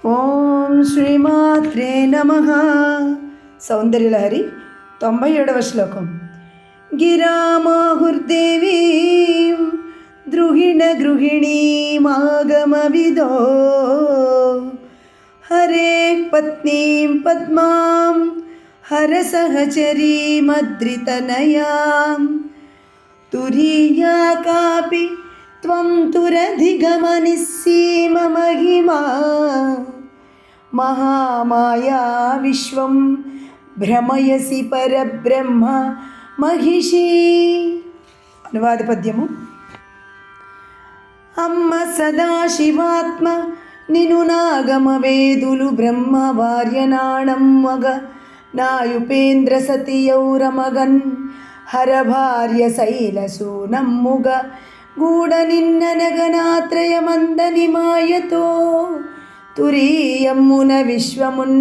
ఓం శ్రీమాత్రే నమః. సౌందర్యలహరి 97వ శ్లోకం. గిరామాహుర్దేవీం ద్రుహిణ గృహిణీమాగమవిదో హరే పత్నీం పద్మాం హరసహచరీమద్రితనయాం తురీయా కాపి త్వం తురధిగమనిస్సీమ మహిమా మహామాయా విశ్వం భ్రమయసి పరబ్రహ్మ మహిషి. అనువాద పద్యము. అమ్మ సదాశివాత్మ నిను నాగమ వేదులు బ్రహ్మ వార్యనాణం మగ నాయుపేంద్ర సతియౌరమగన్ హర భార్య శైలసూనమ్ముగ గూఢ నిన్ననగనాత్రయమందని మాయతో తురీయమ్మున విశ్వమున్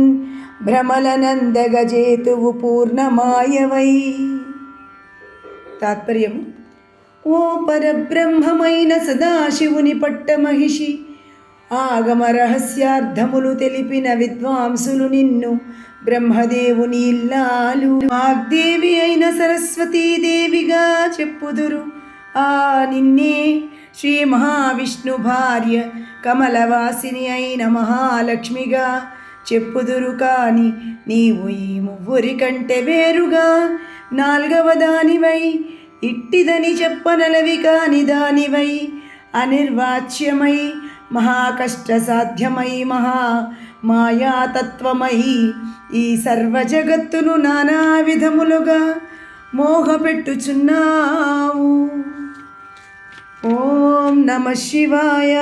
భ్రమలనందగజేతువు పూర్ణమాయవై. తాత్పర్యము. ఓ పరబ్రహ్మమైన సదాశివుని పట్ట మహిషి, ఆగమ రహస్యార్థములు తెలిపిన విద్వాంసులు నిన్ను బ్రహ్మదేవుని ఇల్లాలు వాగ్దేవి అయిన సరస్వతీదేవిగా చెప్పుదురు. ఆ నిన్నే శ్రీ మహావిష్ణు భార్య కమలవాసిని అయిన మహాలక్ష్మిగా చెప్పుదురు. కాని నీవు ఈ ముగ్గురి కంటే వేరుగా నాల్గవ దానివై ఇట్టిదని చెప్పనలవి కాని దానివై అనిర్వాచ్యమై మహాకష్ట సాధ్యమై మహా మాయాతత్వమై ఈ సర్వ జగత్తును నానా విధములుగా మోహపెట్టుచున్నావు. ఓం నమ శివాయ.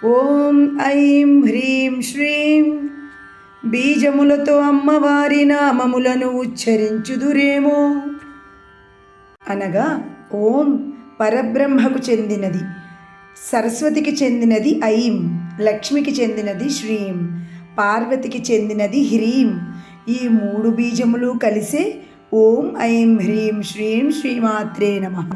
ఓం ఐం హ్రీం శ్రీం బీజములతో అమ్మవారి నామములను ఉచ్చరించుదురేమో. అనగా ఓం పరబ్రహ్మకు చెందినది, సరస్వతికి చెందినది ఐం, లక్ష్మికి చెందినది శ్రీం, పార్వతికి చెందినది హ్రీం. ఈ మూడు బీజములు కలిసే ఓం ఐం హ్రీం శ్రీం శ్రీమాత్రే నమః.